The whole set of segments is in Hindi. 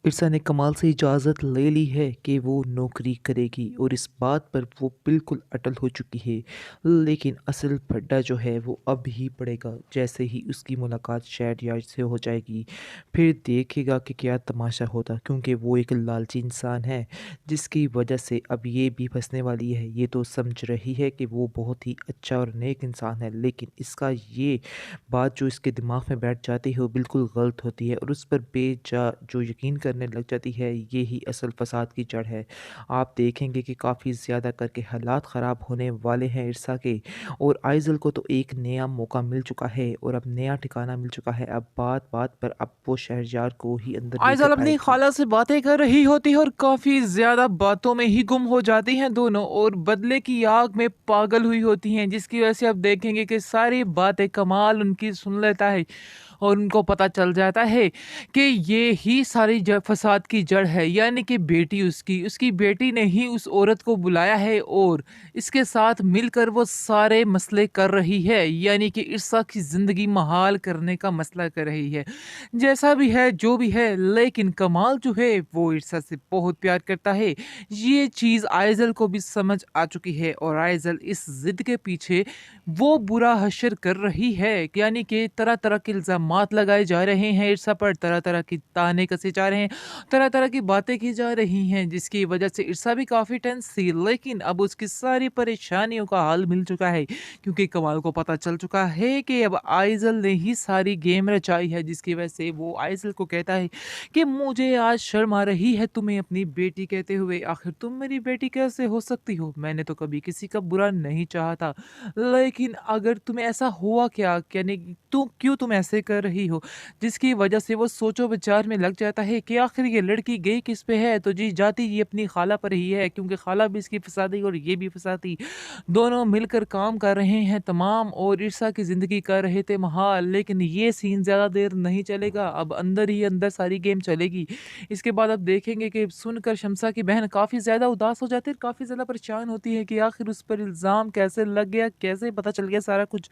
इरसा ने कमाल से इजाज़त ले ली है कि वो नौकरी करेगी और इस बात पर वो बिल्कुल अटल हो चुकी है। लेकिन असल फड्डा जो है वो अब ही पड़ेगा जैसे ही उसकी मुलाकात शहरयार से हो जाएगी। फिर देखेगा कि क्या तमाशा होता, क्योंकि वो एक लालची इंसान है जिसकी वजह से अब ये भी फंसने वाली है। ये तो समझ रही है कि वो बहुत ही अच्छा और नेक इंसान है, लेकिन इसका ये बात जो इसके दिमाग में बैठ जाती है वो बिल्कुल गलत होती है और उस पर बेजा जो यकीन करने लग जाती है। ये ही असल फसाद की जड़ है। आप देखेंगे कि काफ़ी ज़्यादा करके हालात ख़राब होने वाले हैं इरसा के। और आइज़ल को तो एक नया मौका मिल चुका है और अब नया ठिकाना मिल चुका है। अब बात बात पर अब वो शहरयार को ही अंदर आइज़ल लेकर अपनी आएगी। खाला से बातें कर रही होती है और काफ़ी ज़्यादा बातों में ही गुम हो जाती हैं दोनों और बदले की आग में पागल हुई होती हैं, जिसकी वजह से आप देखेंगे कि सारी बातें कमाल उनकी सुन लेता है और उनको पता चल जाता है कि ये ही सारी फसाद की जड़ है, यानी कि बेटी उसकी बेटी ने ही उस औरत को बुलाया है और इसके साथ मिलकर वो सारे मसले कर रही है, यानी कि इर्सा की ज़िंदगी महाल करने का मसला कर रही है। जैसा भी है, जो भी है, लेकिन कमाल जो है वो इर्सा से बहुत प्यार करता है। ये चीज़ आइज़ल को भी समझ आ चुकी है और आइज़ल इस ज़िद के पीछे वो बुरा हश्र कर रही है, यानी कि तरह-तरह के इल्ज़ामात लगाए जा रहे हैं इर्सा पर, तरह-तरह की ताने कसे जा रहे हैं, तरह-तरह की बातें की जा रही हैं, जिसकी वजह से इर्सा भी काफ़ी टेंस थी। लेकिन अब उसकी सारी परेशानियों का हल मिल चुका है, क्योंकि कमाल को पता चल चुका है कि अब आइज़ल ने ही सारी गेम रचाई है, जिसकी वजह से वो आइज़ल को कहता है कि मुझे आज शर्म आ रही है तुम्हें अपनी बेटी कहते हुए। आखिर तुम मेरी बेटी कैसे हो सकती हो? मैंने तो कभी किसी का बुरा नहीं चाहा था। लेकिन अगर तुम्हें ऐसा हुआ क्या? यानी क्यों तुम ऐसे कर रही हो? जिसकी वजह से वो सोचो-विचार में लग जाता है कि आखिर ये लड़की गई किस पे है? तो जी जाती ये अपनी खाला पर ही है, क्योंकि खाला भी इसकी फसादी और ये भी फसादी। दोनों मिलकर काम कर रहे हैं तमाम और ईर्षा की ज़िंदगी कर रहे थे महाल। लेकिन ये सीन ज़्यादा देर नहीं चलेगा, अब अंदर ही अंदर सारी गेम चलेगी। इसके बाद आप देखेंगे कि सुनकर शम्सा की बहन काफ़ी ज़्यादा उदास हो जाती है, काफ़ी ज़्यादा परेशान होती है कि आखिर उस पर इल्ज़ाम कैसे लग गया, कैसे पता चल गया सारा कुछ।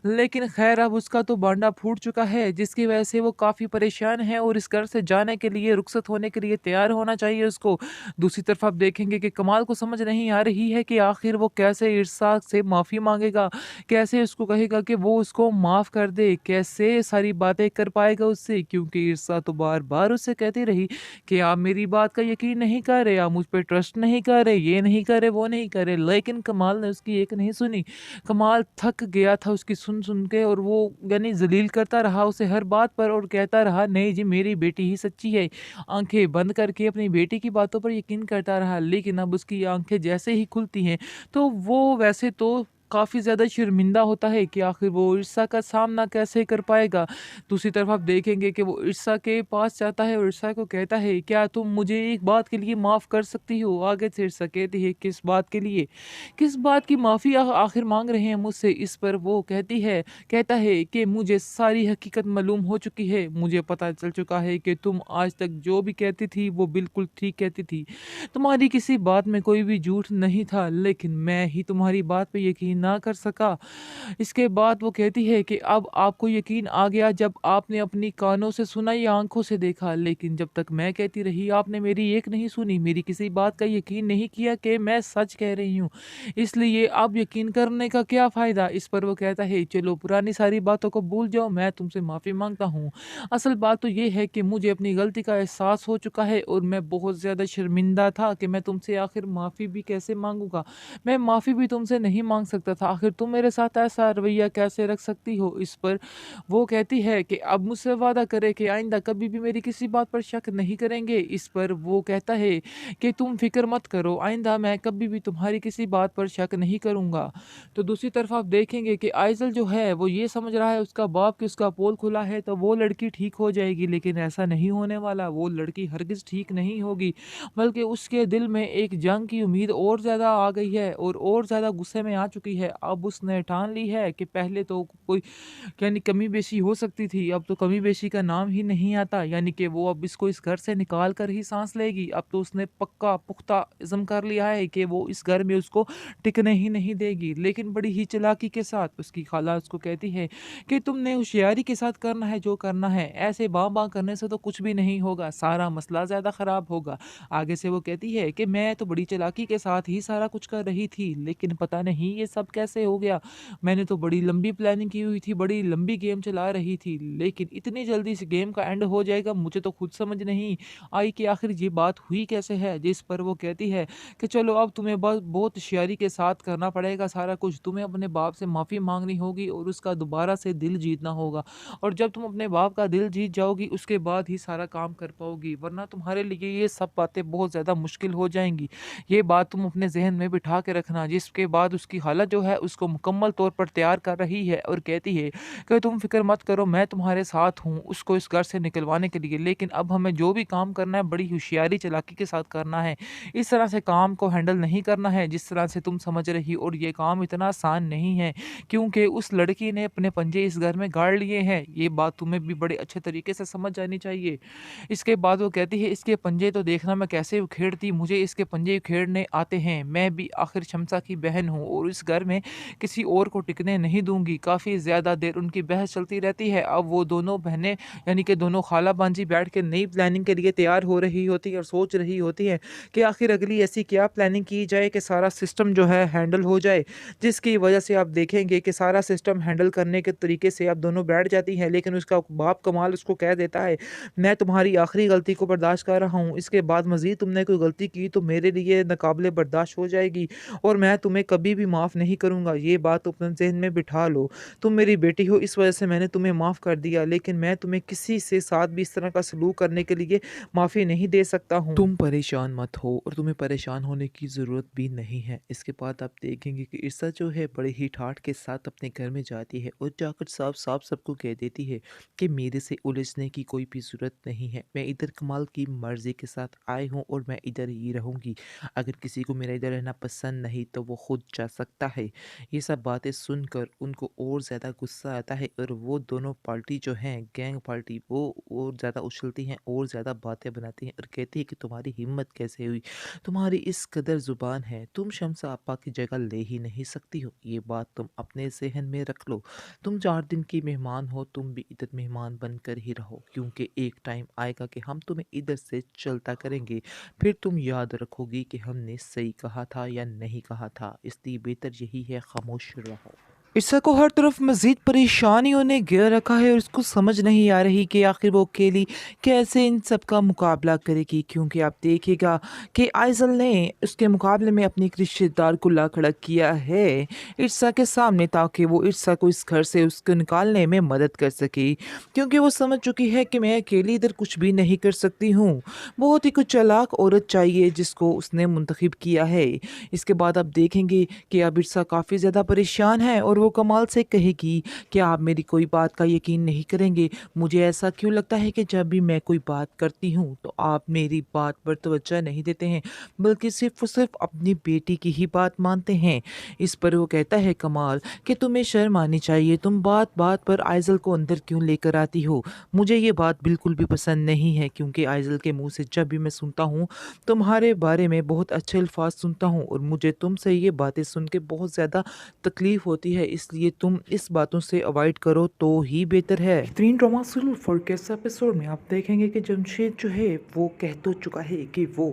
लेकिन ख़ैर अब उसका तो बांडा फूट चुका है, जिसकी वजह से वो काफ़ी परेशान है और इस घर से जाने के लिए, रुखसत होने के लिए तैयार होना चाहिए उसको। दूसरी तरफ आप देखेंगे कि कमाल को समझ नहीं आ रही है कि आखिर वो कैसे इरसा से माफ़ी माँगेगा, कैसे उसको कहेगा कि वो उसको माफ़ कर दे, कैसे सारी बातें कर पाएगा उससे, क्योंकि इरसा तो बार-बार उससे कहती रही कि आप मेरी बात का यकीन नहीं कर रहे, आप मुझ पे ट्रस्ट नहीं कर रहे, ये नहीं कर रहे, वो नहीं कर रहे, लेकिन कमाल ने उसकी एक नहीं सुनी। कमाल थक गया था उसकी सुन-सुन के और वो यानी ज़लील करता रहा उसे हर बात पर और कहता रहा, नहीं जी मेरी बेटी ही सच्ची है। आँखें बंद करके अपनी बेटी की बातों पर यकीन करता रहा, लेकिन अब उसकी आँखें जैसे ही खुलती हैं, तो वो वैसे तो काफ़ी ज़्यादा शर्मिंदा होता है कि आखिर वो ईर्ष्या का सामना कैसे कर पाएगा। दूसरी तरफ आप देखेंगे कि वो ईर्ष्या के पास जाता है और ईर्ष्या को कहता है, "क्या तुम मुझे एक बात के लिए माफ़ कर सकती हो?" आगे से ईर्ष्या कहती है, "किस बात के लिए? किस बात की माफ़ी आखिर माँग रहे हैं मुझसे?" इस पर वो कहता है कि मुझे सारी हकीकत मालूम हो चुकी है। मुझे पता चल चुका है कि तुम आज तक जो भी कहती थी, वो बिल्कुल ठीक कहती थी। तुम्हारी किसी बात में कोई भी झूठ नहीं था, लेकिन मैं ही तुम्हारी बात पे यकीन ना कर सका। इसके बाद वो कहती है कि अब आपको यकीन आ गया जब आपने अपनी कानों से सुना या आँखों से देखा, लेकिन जब तक मैं कहती रही आपने मेरी एक नहीं सुनी, मेरी किसी बात का यकीन नहीं किया कि मैं सच कह रही हूँ। इसलिए अब यकीन करने का क्या फ़ायदा? इस पर वो कहता है, चलो पुरानी सारी बातों को भूल जाओ, मैं तुमसे माफ़ी माँगता हूँ। असल बात तो ये है कि मुझे अपनी गलती का एहसास हो चुका है और मैं बहुत ज़्यादा शर्मिंदा था कि मैं तुमसे आखिर माफ़ी भी कैसे माँगूँगा? मैं माफ़ी भी तुमसे नहीं माँग सकता था, आखिर तुम मेरे साथ ऐसा रवैया कैसे रख सकती हो? इस पर वो कहती है कि अब मुझसे वादा करें कि आइंदा कभी भी मेरी किसी बात पर शक नहीं करेंगे। इस पर वो कहता है कि तुम फ़िक्र मत करो, आइंदा मैं कभी भी तुम्हारी किसी बात पर शक नहीं करूँगा। तो दूसरी तरफ आप देखेंगे कि आइज़ल जो है वो ये समझ रहा है उसका बाप कि उसका पोल खुला है तो वो लड़की ठीक हो जाएगी, लेकिन ऐसा नहीं होने वाला। वो लड़की हरगिज़ ठीक नहीं होगी, बल्कि उसके दिल में एक जंग की उम्मीद और ज़्यादा आ गई है और ज़्यादा गुस्से में आ चुकी है। अब उसने ठान ली है कि पहले तो कोई यानी कमी बेशी हो सकती थी, अब तो कमी बेशी का नाम ही नहीं आता, यानी कि वो अब इसको इस घर से निकाल कर ही सांस लेगी। अब तो उसने पक्का पुख्ता इज़्म कर लिया है कि वो इस घर में उसको टिकने ही नहीं देगी। लेकिन बड़ी ही चालाकी के साथ उसकी खाला उसको कहती है कि तुमने होशियारी के साथ करना है जो करना है, ऐसे बाँ बाँ करने से तो कुछ भी नहीं होगा, सारा मसला ज़्यादा ख़राब होगा। आगे से वो कहती है कि मैं तो बड़ी चालाकी के साथ ही सारा कुछ कर रही थी, लेकिन पता नहीं ये सब कैसे हो गया। मैंने तो बड़ी लंबी प्लानिंग की हुई थी, बड़ी लंबी गेम चला रही थी, लेकिन इतनी जल्दी इस गेम का एंड हो जाएगा मुझे तो खुद समझ नहीं आई कि आखिर ये बात हुई कैसे है। जिस पर वो कहती है कि चलो अब तुम्हें बस बहुत होशियारी के साथ करना पड़ेगा सारा कुछ, तुम्हें अपने बाप से माफ़ी मांगनी होगी और उसका दोबारा से दिल जीतना होगा, और जब तुम अपने बाप का दिल जीत जाओगी उसके बाद ही सारा काम कर पाओगी, वरना तुम्हारे लिए ये सब बातें बहुत ज़्यादा मुश्किल हो जाएंगी। ये बात तुम अपने ज़हन में बिठा के रखना। जिसके बाद उसकी हालत जो है उसको मुकम्मल तौर पर तैयार कर रही है और कहती है कि तुम फ़िक्र मत करो, मैं तुम्हारे साथ हूँ उसको इस घर से निकलवाने के लिए, लेकिन अब हमें जो भी काम करना है बड़ी होशियारी चालाकी के साथ करना है। इस तरह से काम को हैंडल नहीं करना है जिस तरह से तुम समझ रही हो, और ये काम इतना आसान नहीं है क्योंकि उस लड़की ने अपने पंजे इस घर में गाड़ लिए हैं। ये बात तुम्हें भी बड़े अच्छे तरीके से समझ जानी चाहिए। इसके बाद वो कहती है इसके पंजे तो देखना मैं कैसे उखेड़ती, मुझे इसके पंजे उखेड़ने आते हैं। मैं भी आखिर शमसा की बहन हूँ और इस घर में किसी और को टिकने नहीं दूँगी। काफ़ी ज़्यादा देर उनकी बहस चलती रहती है। अब वो दोनों बहनें यानी कि दोनों खाला-भांजी बैठ के नई प्लानिंग के लिए तैयार हो रही होती हैं और सोच रही होती हैं कि आखिर अगली ऐसी क्या प्लानिंग की जाए कि सारा सिस्टम जो है हैंडल हो जाए। जिसकी वजह से आप देखेंगे कि सारा सिस्टम हैंडल करने के तरीके से आप दोनों बैठ जाती हैं, लेकिन उसका बाप कमाल उसको कह देता है, मैं तुम्हारी आखिरी गलती को बर्दाश्त कर रहा हूँ। इसके बाद मज़ीद तुमने कोई गलती की तो मेरे लिए नाकाबिले बर्दाश्त हो जाएगी और मैं तुम्हें कभी भी माफ़ नहीं करूँगा। ये बात तुम अपने ज़हन में बिठा लो। तुम मेरी बेटी हो इस वजह से मैंने तुम्हें माफ़ कर दिया, लेकिन मैं तुम्हें किसी से साथ भी इस तरह का सलूक करने के लिए माफ़ी नहीं दे सकता हूँ। तुम परेशान मत हो और तुम्हें परेशान होने की ज़रूरत भी नहीं है। इसके बाद आप देखेंगे कि इर्सा जो है बड़े ही ठाठ के साथ अपने घर में जाती है और जाकर साफ-साफ सबको कह देती है कि मेरे से उलझने की कोई भी ज़रूरत नहीं है। मैं इधर कमाल की मर्ज़ी के साथ आई हूँ और मैं इधर ही रहूँगी। अगर किसी को मेरा इधर रहना पसंद नहीं तो वो खुद जा सकता है। ये सब बातें सुनकर उनको और ज़्यादा गुस्सा आता है और वो दोनों पार्टी जो हैं गैंग पार्टी वो और ज़्यादा उछलती हैं और ज़्यादा बातें बनाती हैं और कहती है कि तुम्हारी हिम्मत कैसे हुई? तुम्हारी इस कदर ज़ुबान है, तुम शम्सा आपा की जगह ले ही नहीं सकती हो। ये बात तुम अपने ज़हन में रख लो। तुम 4 दिन की मेहमान हो, तुम भी इधर मेहमान बनकर ही रहो क्योंकि एक टाइम आएगा कि हम तुम्हें इधर से चलता करेंगे। फिर तुम याद रखोगी कि हमने सही कहा था या नहीं कहा था। इसलिए बेहतर यही है खामोश रहो। ईसा को हर तरफ मज़ीद परेशानियों ने घेर रखा है और उसको समझ नहीं आ रही कि आखिर वो अकेली कैसे इन सब का मुकाबला करेगी, क्योंकि आप देखिएगा कि आइज़ल ने उसके मुकाबले में अपने एक रिश्तेदार को ला खड़ा किया है ईसा के सामने, ताकि वो ईसा को इस घर से उसको निकालने में मदद कर सके, क्योंकि वो समझ चुकी है कि मैं अकेली इधर कुछ भी नहीं कर सकती हूँ। बहुत ही कुछ चालाक औरत चाहिए जिसको उसने मुंतखब किया है। इसके बाद आप देखेंगे कि अब ईसा काफ़ी ज़्यादा परेशान है और वो कमाल से कहेगी कि आप मेरी कोई बात का यकीन नहीं करेंगे। मुझे ऐसा क्यों लगता है कि जब भी मैं कोई बात करती हूँ तो आप मेरी बात पर तवज्जो नहीं देते हैं, बल्कि सिर्फ़ और सिर्फ़ अपनी बेटी की ही बात मानते हैं। इस पर वो कहता है कमाल कि तुम्हें शर्म आनी चाहिए, तुम बात-बात पर आइज़ल को अंदर क्यों लेकर आती हो? मुझे ये बात बिल्कुल भी पसंद नहीं है, क्योंकि आइज़ल के मुँह से जब भी मैं सुनता हूँ तुम्हारे बारे में बहुत अच्छे अल्फाज सुनता हूँ और मुझे तुमसे ये बातें सुन के बहुत ज़्यादा तकलीफ़ होती है, इसलिए तुम इस बातों से अवॉइड करो तो ही बेहतर है। बेहतरीन ड्रामा सीरियल फोरकेस्ट एपिसोड में आप देखेंगे कि जमशेद जो है वो कह तो चुका है कि वो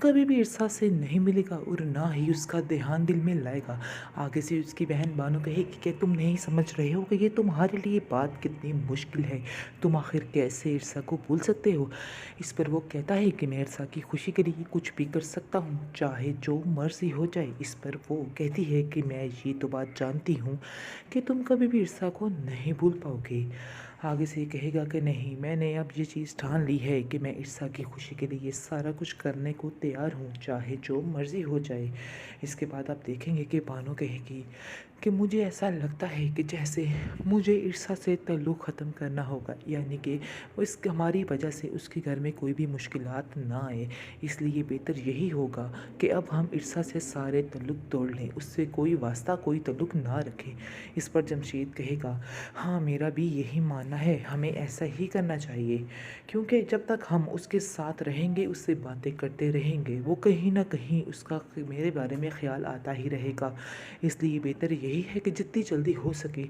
कभी भी ईर्षा से नहीं मिलेगा और ना ही उसका ध्यान दिल में लाएगा। आगे से उसकी बहन बानो कहेगी कि तुम नहीं समझ रहे हो कि ये तुम्हारे लिए बात कितनी मुश्किल है, तुम आखिर कैसे ईर्षा को भूल सकते हो। इस पर वो कहता है कि मैं ईर्षा की खुशी के लिए कुछ भी कर सकता हूँ, चाहे जो मर्जी हो जाए। इस पर वो कहती है कि मैं ये तो बात जानती हूँ कि तुम कभी भी ईर्षा को नहीं भूल पाओगे। आगे से कहेगा कि नहीं, मैंने अब ये चीज़ ठान ली है कि मैं ईर्षा की खुशी के लिए सारा कुछ करने को तैयार हूँ, चाहे जो मर्ज़ी हो जाए। इसके बाद आप देखेंगे कि बानो कहेगी कि मुझे ऐसा लगता है कि जैसे मुझे ईर्षा से ताल्लुक़ ख़त्म करना होगा, यानी कि इस हमारी वजह से उसके घर में कोई भी मुश्किलात ना आए। इसलिए बेहतर यही होगा कि अब हम ईर्षा से सारे ताल्लुक़ तोड़ लें, उससे कोई वास्ता कोई ताल्लुक़ ना रखें। इस पर जमशीद कहेगा, हाँ मेरा भी यही मानना है, हमें ऐसा ही करना चाहिए, क्योंकि जब तक हम उसके साथ रहेंगे, उससे बातें करते रहेंगे, वो कहीं ना कहीं उसका मेरे बारे में ख्याल आता ही रहेगा। इसलिए बेहतर यही है कि जितनी जल्दी हो सके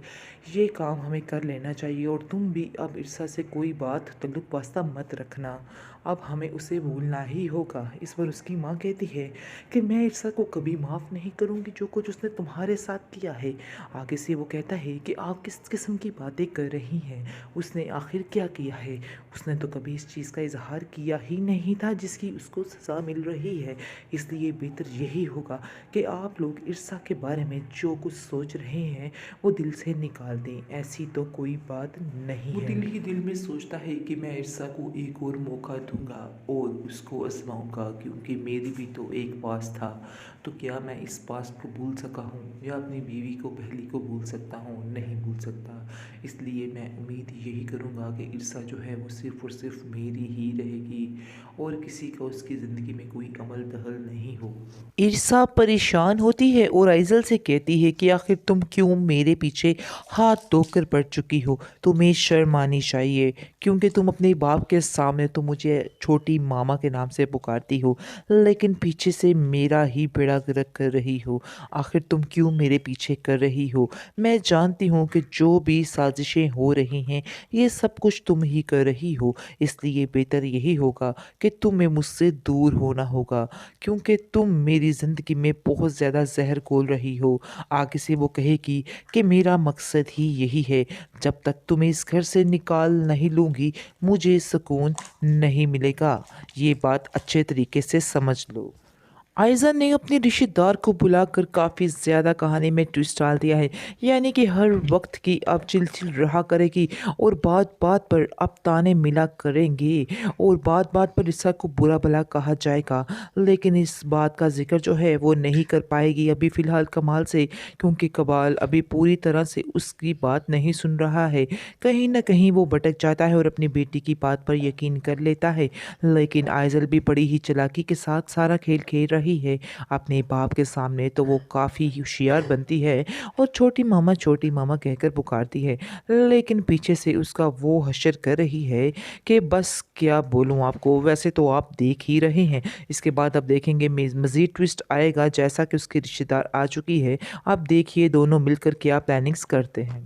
ये काम हमें कर लेना चाहिए। और तुम भी अब ईर्षा से कोई बात ताल्लुक़ वास्ता मत रखना, अब हमें उसे भूलना ही होगा। इस पर उसकी माँ कहती है कि मैं ईर्षा को कभी माफ़ नहीं करूँगी, जो कुछ उसने तुम्हारे साथ किया है। आगे से वो कहता है कि आप किस किस्म की बातें कर रही हैं, उसने आखिर क्या किया है, उसने तो कभी इस चीज़ का इजहार किया ही नहीं था जिसकी उसको सज़ा मिल रही है। इसलिए बेहतर यही होगा कि आप लोग ईर्षा के बारे में जो कुछ सोच रहे हैं वो दिल से निकाल दें, ऐसी तो कोई बात नहीं वो है। दिल ही दिल में सोचता है कि मैं ईर्षा को एक और मौका दूंगा और उसको आजमाऊंगा, क्योंकि मेरी भी तो एक पास था। तो क्या मैं इस पास को भूल सका हूँ या अपनी बीवी को पहली को भूल सकता हूँ? नहीं भूल सकता। इसलिए मैं उम्मीद यही करूँगा कि ईर्षा जो है वो सिर्फ़ और सिर्फ मेरी ही रहेगी और किसी का उसकी ज़िंदगी में कोई अमल दखल नहीं हो। ईर्षा परेशान होती है और आइज़ल से कहती है कि आखिर तुम क्यों मेरे पीछे हाथ धोकर पड़ चुकी हो? तुम्हें शर्म आनी चाहिए, क्योंकि तुम अपने बाप के सामने तो मुझे छोटी मामा के नाम से पुकारती हो, लेकिन पीछे से मेरा ही बेड़ा गर्क कर रही हो। आखिर तुम क्यों मेरे पीछे कर रही हो? मैं जानती हूँ कि जो भी साजिशें हो रही हैं, ये सब कुछ तुम ही कर रही हो। इसलिए बेहतर यही होगा कि तुम्हें मुझसे दूर होना होगा, क्योंकि तुम मेरी ज़िंदगी में बहुत ज़्यादा ज़हर घोल रही हो। आगे से वो कहेगी कि मेरा मकसद ही यही है, जब तक तुम्हें इस घर से निकाल नहीं लूँगी, मुझे सुकून नहीं मिलेगा। ये बात अच्छे तरीके से समझ लो। आयज़ा ने अपने रिश्तेदार को बुलाकर काफ़ी ज़्यादा कहानी में ट्विस्ट डाल दिया है, यानी कि हर वक्त की अब चिल-चिल रहा करेगी और बात-बात पर अब ताने मिला करेंगे और बात-बात पर ईर्षा को बुरा-भला कहा जाएगा। लेकिन इस बात का ज़िक्र जो है वो नहीं कर पाएगी अभी फ़िलहाल कमाल से, क्योंकि कमाल अभी पूरी तरह से उसकी बात नहीं सुन रहा है। कहीं न कहीं वो भटक जाता है और अपनी बेटी की बात पर यकीन कर लेता है। लेकिन आइज़ल भी बड़ी ही चालाकी के साथ सारा खेल खेल रही है। अपने बाप के सामने तो वो काफ़ी होशियार बनती है और छोटी मामा कहकर पुकारती है। लेकिन पीछे से उसका वो हश्र कर रही है कि बस क्या बोलूँ आपको, वैसे तो आप देख ही रहे हैं। इसके बाद अब देखेंगे मज़ीद ट्विस्ट आएगा, जैसा कि उसकी रिश्तेदार आ चुकी है। अब देखिए दोनों मिलकर क्या प्लानिंग्स करते हैं।